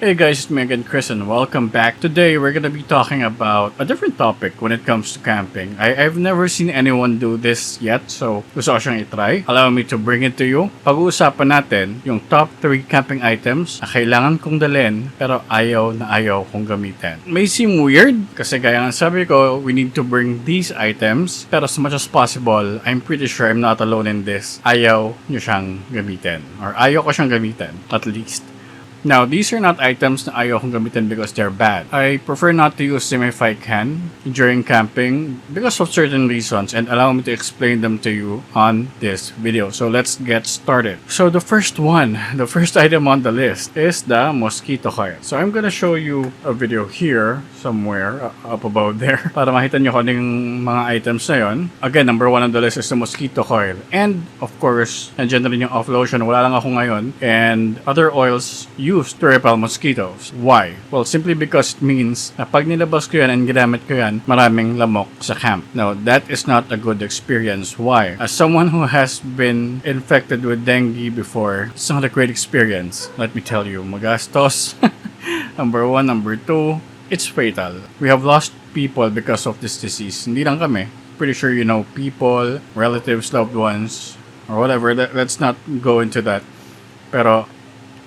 Hey guys, it's me again, Chris, and welcome back. Today, we're gonna be talking about a different topic when it comes to camping. I've never seen anyone do this yet, so gusto ko siyang itry. Allow me to bring it to you. Pag-uusapan natin yung top 3 camping items na kailangan kong dalhin pero ayaw na ayaw kong gamitin. May seem weird kasi gaya ng sabi ko, we need to bring these items pero as much as possible, I'm pretty sure I'm not alone in this. Ayaw nyo siyang gamitin or ayaw ko siyang gamitin, at least. Now, these are not items na ayaw kong gamitin because they're bad. I prefer not to use them if I can during camping because of certain reasons, and allow me to explain them to you on this video. So let's get started. So the first item on the list is the Mosquito Coil. So I'm gonna show you a video here somewhere up above there para makita nyo kung yung mga items na yon. Again, number 1 on the list is the Mosquito Coil. And of course, nandiyan na rin yung off lotion. Wala lang ako ngayon. And other oils used to repel mosquitoes. Why? Well, simply because it means na pag nilabas ko yan and ginamit ko yan, maraming lamok sa camp. Now, that is not a good experience. Why? As someone who has been infected with dengue before, it's not a great experience. Let me tell you, magastos. Number 1, number 2, it's fatal. We have lost people because of this disease. Hindi lang kami. Pretty sure you know people, relatives, loved ones, or whatever. Let's not go into that. Pero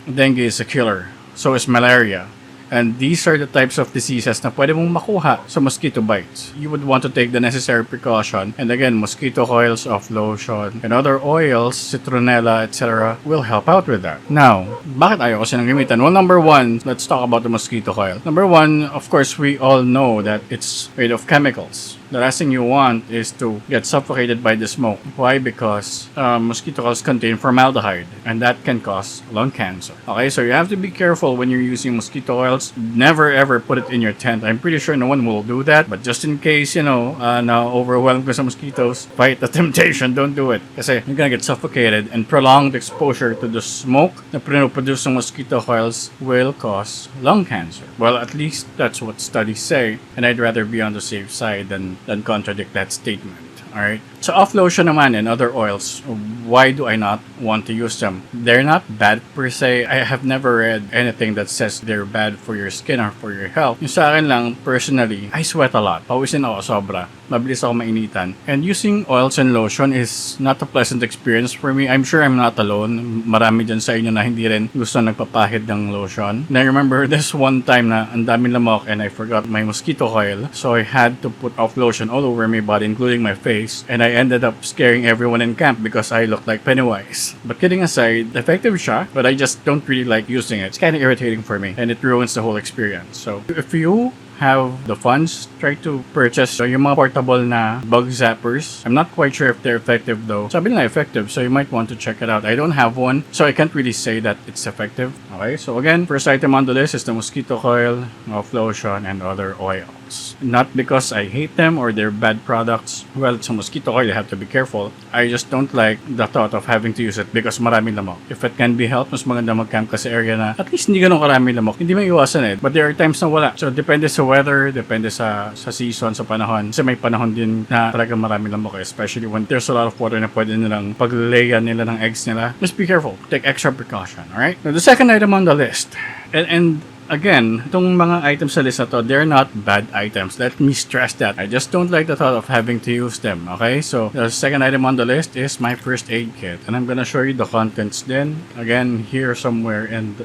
dengue is a killer. So is malaria. And these are the types of diseases na pwede mong makuha sa mosquito bites. You would want to take the necessary precaution. And again, mosquito coils, off lotion, and other oils, citronella, etc. will help out with that. Now, bakit ayaw ko silang gamitan? Well, number 1, let's talk about the mosquito coil. Number 1, of course, we all know that it's made of chemicals. The last thing you want is to get suffocated by the smoke. Why? Because mosquito coils contain formaldehyde, and that can cause lung cancer. Okay, so you have to be careful when you're using mosquito oils. Never ever put it in your tent. I'm pretty sure no one will do that, but just in case, na overwhelmed ka sa mosquitoes, fight the temptation. Don't do it. Kasi you're gonna get suffocated, and prolonged exposure to the smoke na produce ng mosquito coils will cause lung cancer. Well, at least that's what studies say, and I'd rather be on the safe side than contradict that statement. Alright? So off lotion naman and other oils, why do I not want to use them? They're not bad per se. I have never read anything that says they're bad for your skin or for your health. Yung sa akin lang, personally, I sweat a lot. Pawisin ako sobra. Mabilis ako mainitan. And using oils and lotion is not a pleasant experience for me. I'm sure I'm not alone. Marami dyan sa inyo na hindi rin gusto nagpapahid ng lotion. And I remember this one time na ang daming lamok and I forgot my mosquito coil. So I had to put off lotion all over my body, including my face. And I ended up scaring everyone in camp because I looked like Pennywise. But kidding aside, effective siya, but I just don't really like using it. It's kind of irritating for me and it ruins the whole experience. So if you have the funds, try to purchase yung mga portable na Bug Zappers. I'm not quite sure if they're effective though. Sabi nila effective, so you might want to check it out. I don't have one, so I can't really say that it's effective. Okay, so again, first item on the list is the mosquito coil, off lotion, and other oils. Not because I hate them or they're bad products. Well, it's a mosquito coil, you have to be careful. I just don't like the thought of having to use it because maraming lamok. If it can be helped, mas maganda mag-camp ka sa area na at least hindi ganun karaming lamok. Hindi may iwasan eh. But there are times na wala. So depende sa weather, depende sa season, sa panahon. Kasi may panahon din na talaga maraming lamok eh. Especially when there's a lot of water na pwede nilang paglayan nila ng eggs nila. Just be careful. Take extra precaution. Alright? Now, the second item on the list. And again, itong mga items sa list na to, they're not bad items. Let me stress that. I just don't like the thought of having to use them. Okay? So, the second item on the list is my first aid kit. And I'm gonna show you the contents then. Again, here somewhere in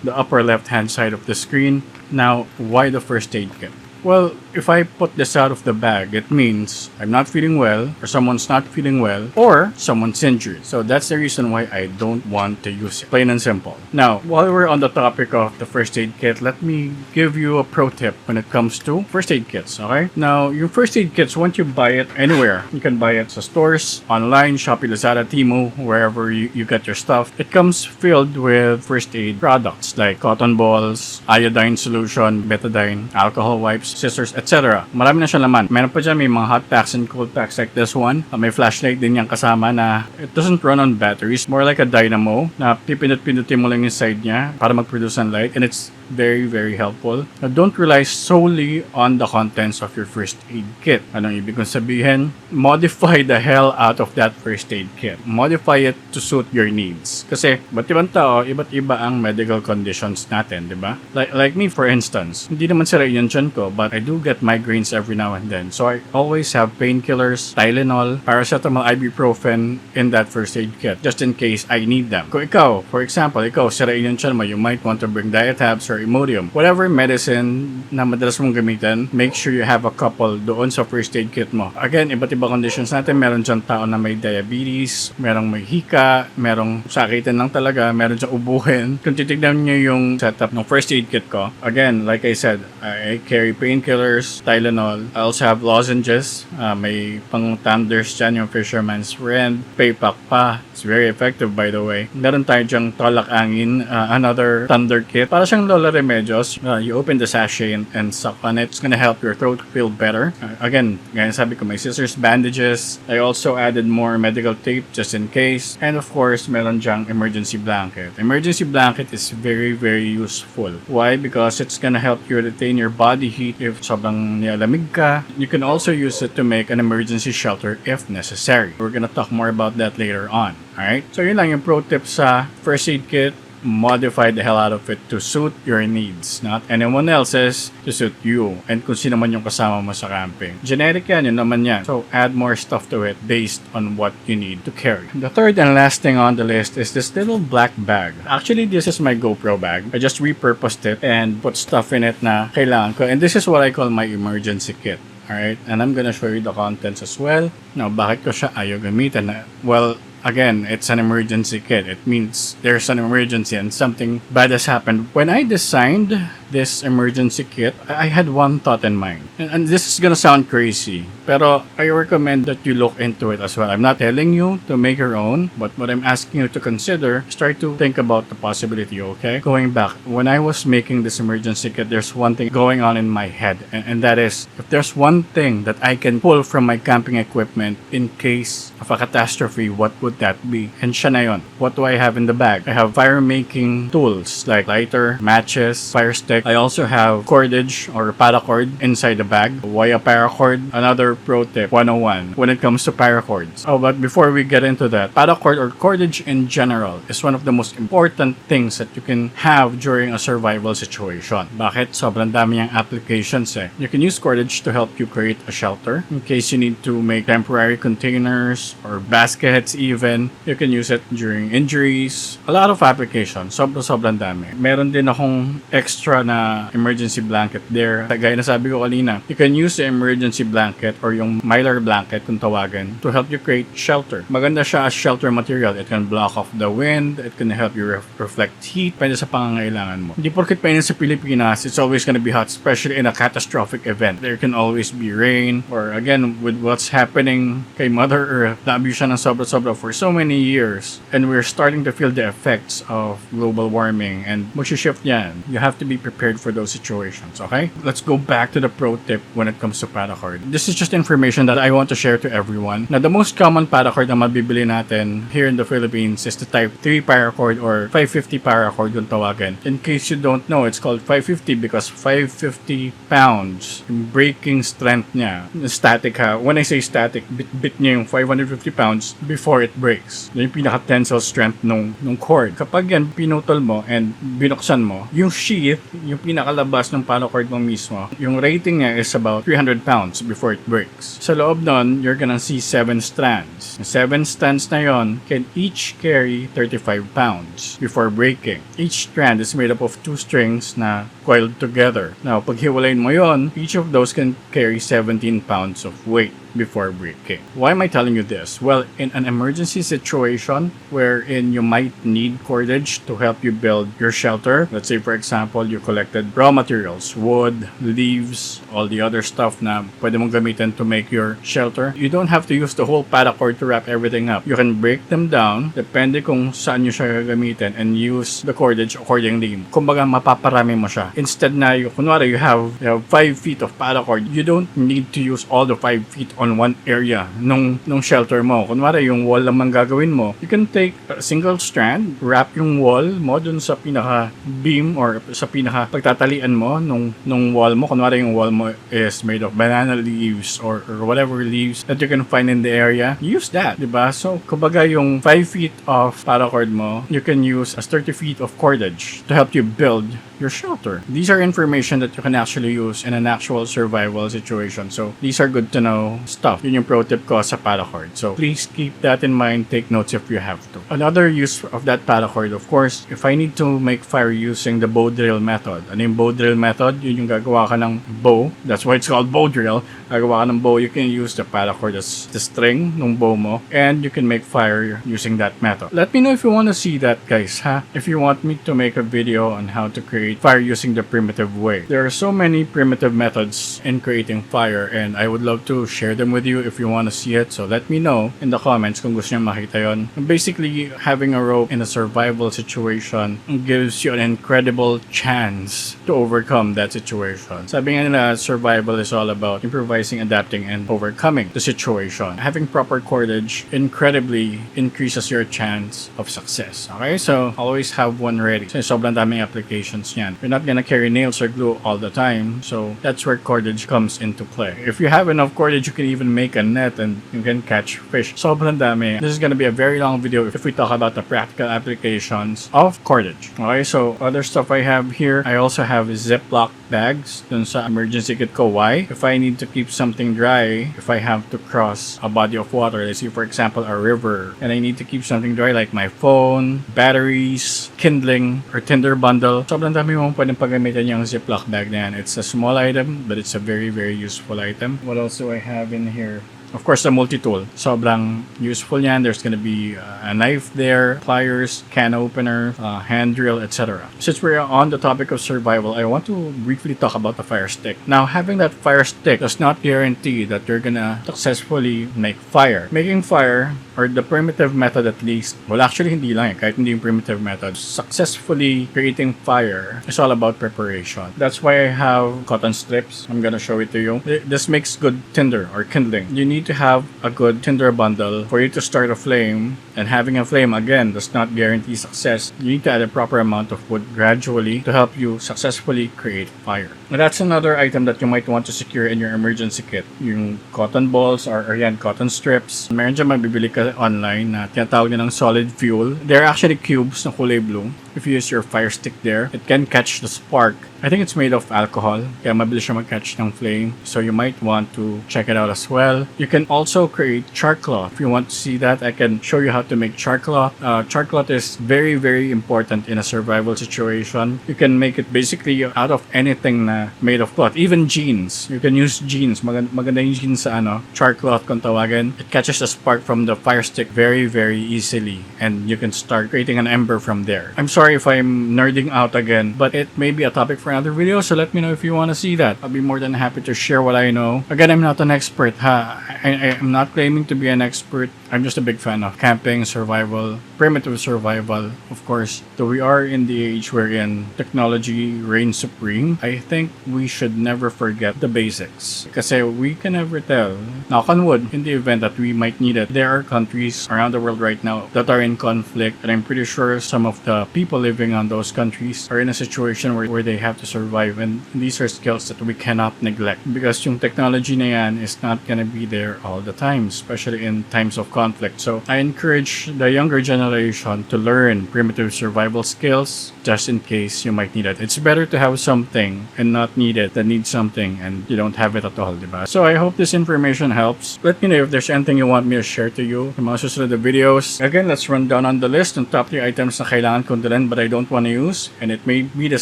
the upper left-hand side of the screen. Now, why the first aid kit? Well, if I put this out of the bag, it means I'm not feeling well, or someone's not feeling well, or someone's injured. So that's the reason why I don't want to use it. Plain and simple. Now, while we're on the topic of the first aid kit, let me give you a pro tip when it comes to first aid kits, okay? Now, your first aid kits, once you buy it anywhere, you can buy it sa stores, online, Shopee, Lazada, Temu, wherever you get your stuff. It comes filled with first aid products like cotton balls, iodine solution, betadine, alcohol wipes, scissors, etc. Marami na siya laman. Meron pa dyan, may mga hot packs and cold packs like this one. May flashlight din yung kasama na it doesn't run on batteries. More like a dynamo na pipindot-pindutin mo lang yung side niya para mag-produce ng light, and it's very, very helpful. Now, don't rely solely on the contents of your first aid kit. Anong ibig kong sabihin? Modify the hell out of that first aid kit. Modify it to suit your needs. Kasi, iba't ibang tao, iba't iba ang medical conditions natin, di ba? Like me, for instance, hindi naman sira yung tiyan ko, but I do get migraines every now and then. So, I always have painkillers, Tylenol, paracetamol, ibuprofen in that first aid kit, just in case I need them. Kung ikaw, for example, sira yung tiyan mo, you might want to bring Diatabs or Imodium. Whatever medicine na madalas mong gamitin, make sure you have a couple doon sa first aid kit mo. Again, iba't ibang conditions natin. Meron dyan tao na may diabetes, merong may hika, merong sakitin lang talaga, meron dyan ubuhin. Kung titignan nyo yung setup ng first aid kit ko, again, like I said, I carry painkillers, Tylenol. I also have lozenges. May pang thunders dyan, yung Fisherman's Friend. Paypack pa. It's very effective, by the way. Meron tayo dyang tolak angin, another thunder kit. Para siyang Lola Remedios. You open the sachet and suck on it. It's gonna help your throat feel better. Again, gaya sabi ko, may scissors, bandages. I also added more medical tape just in case. And of course, meron dyang emergency blanket. Emergency blanket is very, very useful. Why? Because it's gonna help you retain your body heat if sobrang nialamig ka. You can also use it to make an emergency shelter if necessary. We're gonna talk more about that later on. Alright? So yun lang yung pro tip sa first aid kit. Modify the hell out of it to suit your needs, not anyone else's, to suit you and kung sino man yung kasama mo sa camping. Generic yan, yun naman yan. So add more stuff to it based on what you need to carry. The third and last thing on the list is this little black bag. Actually, this is my GoPro bag. I just repurposed it and put stuff in it na kailangan ko, and this is what I call my emergency kit. Alright, and I'm gonna show you the contents as well. Now, bakit ko siya ayaw gamitin? Well, again, it's an emergency kit. It means there's an emergency and something bad has happened. When I designed this emergency kit, I had one thought in mind. And this is gonna sound crazy, pero I recommend that you look into it as well. I'm not telling you to make your own, but what I'm asking you to consider is try to think about the possibility, okay? Going back, when I was making this emergency kit, there's one thing going on in my head, and that is, if there's one thing that I can pull from my camping equipment in case of a catastrophe, what would that be? And siya na yun. What do I have in the bag? I have fire making tools like lighter, matches, fire stick. I also have cordage or paracord inside the bag. Why a paracord? Another pro tip 101 when it comes to paracords. Oh, but before we get into that, paracord or cordage in general is one of the most important things that you can have during a survival situation. Bakit? Sobrang dami niyang applications eh. You can use cordage to help you create a shelter in case you need to make temporary containers or baskets even. You can use it during injuries. A lot of applications. Sobrang dami. Meron din akong extra na emergency blanket there. Gaya na sabi ko kanina, you can use the emergency blanket or yung mylar blanket kung tawagan to help you create shelter. Maganda siya as shelter material. It can block off the wind. It can help you reflect heat. Pwede sa pangangailangan mo. Hindi porket painin sa Pilipinas, it's always gonna be hot, especially in a catastrophic event. There can always be rain, or again, with what's happening kay Mother Earth, na-abuse siya ng sobra-sobra for so many years, and we're starting to feel the effects of global warming, and mag-shift yan. You have to be prepared for those situations, okay? Let's go back to the pro tip when it comes to paracord. This is just information that I want to share to everyone. Now, the most common paracord na mabibili natin here in the Philippines is the type 3 paracord or 550 paracord kung tawagan. In case you don't know, it's called 550 because 550 pounds yung breaking strength niya. Static ha. When I say static, bit niya yung 550 pounds before it breaks. Yung pinaka-tensile strength nung cord. Kapag yan pinutol mo and binuksan mo, yung sheath, yung pinakalabas ng paracord mo mismo, yung rating niya is about 300 pounds before it breaks. Sa loob nun, you're gonna see 7 strands. Yung 7 strands na yon can each carry 35 pounds before breaking. Each strand is made up of 2 strings na coiled together. Now, pag hiwalayin mo yon, each of those can carry 17 pounds of weight. before breaking. Why am I telling you this? Well, in an emergency situation wherein you might need cordage to help you build your shelter, let's say for example, you collected raw materials, wood, leaves, all the other stuff na pwede mong gamitin to make your shelter. You don't have to use the whole paracord to wrap everything up. You can break them down depende kung saan nyo siya gagamitin and use the cordage accordingly. Kumbaga, mapaparami mo siya. Instead na, kunwari, you have 5 feet of paracord, you don't need to use all the 5 feet on one area nung shelter mo. Kunwari, yung wall lamang gagawin mo, you can take a single strand, wrap yung wall mo dun sa pinaka beam or sa pinaka pagtatalian mo nung wall mo. Kunwari, yung wall mo is made of banana leaves or whatever leaves that you can find in the area. Use that, diba? So, kumbaga, yung 5 feet of paracord mo, you can use as 30 feet of cordage to help you build your shelter. These are information that you can actually use in an actual survival situation. So, these are good to know stuff. Yun yung pro tip ko sa paracord. So, please keep that in mind. Take notes if you have to. Another use of that paracord, of course, if I need to make fire using the bow drill method. Ano yung bow drill method? Yun yung gagawa ka ng bow. That's why it's called bow drill. Gagawa ka ng bow, you can use the paracord as the string ng bow mo, and you can make fire using that method. Let me know if you want to see that, guys, ha? If you want me to make a video on how to create fire using the primitive way. There are so many primitive methods in creating fire, and I would love to share them with you if you want to see it. So let me know in the comments kung gusto nyo makita yon. Basically, having a rope in a survival situation gives you an incredible chance to overcome that situation. Sabi nga nila, survival is all about improvising, adapting, and overcoming the situation. Having proper cordage incredibly increases your chance of success. Okay? So, always have one ready. So, sobrang daming applications yan. You're not gonna carry nails or glue all the time, so that's where cordage comes into play. If you have enough cordage, you can even make a net and you can catch fish. Sobrang dami. This is gonna be a very long video if we talk about the practical applications of cordage. Okay, so other stuff I have here, I also have Ziploc bags dun sa emergency kit ko. Why? If I need to keep something dry, if I have to cross a body of water, let's say for example a river, and I need to keep something dry like my phone, batteries, kindling, or tinder bundle, sobrang dami mong pwedeng paggamitan yung Ziploc bag na yan. It's a small item, but it's a very, very useful item. What else do I have in here? Of course, the multi-tool. Sobrang useful yan. There's gonna be a knife there, pliers, can opener, hand drill, etc. Since we're on the topic of survival, I want to briefly talk about the fire stick. Now, having that fire stick does not guarantee that you're gonna successfully make fire. Making fire, or the primitive method at least, well actually hindi lang kahit hindi yung primitive method, successfully creating fire is all about preparation. That's why I have cotton strips. I'm gonna show it to you. This makes good tinder or kindling. You need to have a good tinder bundle for you to start a flame, and having a flame again does not guarantee success. You need to add a proper amount of wood gradually to help you successfully create fire. And that's another item that you might want to secure in your emergency kit. Yung cotton balls or yan, cotton strips. Meron dyan mabibili ka online na tinatawag nilang solid fuel. They're actually cubes na kulay blue. If you use your fire stick there, it can catch the spark. I think it's made of alcohol, kaya mabilis siya mag-catch ng flame. So you might want to check it out as well. You can also create char cloth. If you want to see that, I can show you how to make char cloth. Char cloth is very, very important in a survival situation. You can make it basically out of anything na made of cloth. Even jeans. You can use jeans. Maganda yung jeans sa char cloth kung tawagin. It catches the spark from the fire stick very, very easily. And you can start creating an ember from there. I'm sorry if I'm nerding out again, but it may be a topic for another video, so let me know if you want to see that. I'll be more than happy to share what I know. Again, I'm not an expert, I'm not claiming to be an expert. I'm just a big fan of camping, survival, primitive survival. Of course, though we are in the age wherein technology reigns supreme, I think we should never forget the basics. Kasi we can never tell, knock on wood, in the event that we might need it. There are countries around the world right now that are in conflict, and I'm pretty sure some of the people living on those countries are in a situation where they have to survive, and these are skills that we cannot neglect because yung technology na yan is not gonna be there all the time, especially in times of conflict. So I encourage the younger generation to learn primitive survival skills just in case you might need it. It's better to have something and not need it than need something and you don't have it at all, diba? So I hope this information helps. Let me know if there's anything you want me to share to you sa mga susunod na videos. Again, let's run down on the list ng top 3 items na kailangan kong dalhin but I don't want to use, and it may be the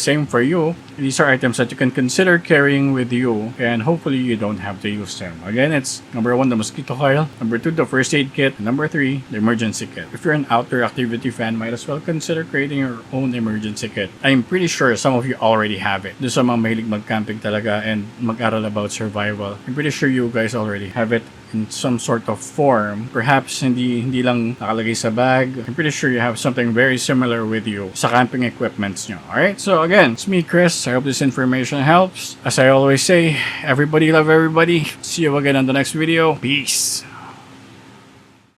same for you. These are items that you can consider carrying with you and hopefully you don't have to use them. Again, it's number 1, the mosquito coil, number 2, the first aid kit, and number 3, the emergency kit. If you're an outdoor activity fan, might as well consider creating your own emergency kit. I'm pretty sure some of you already have it. Doon sa mga mahilig mag-camping talaga and mag-aral about survival, I'm pretty sure you guys already have it in some sort of form. Perhaps hindi lang nakalagay sa bag. I'm pretty sure you have something very similar with you sa camping equipments nyo. Alright, so again, it's me, Chris. I hope this information helps. As I always say, everybody love everybody. See you again on the next video. Peace!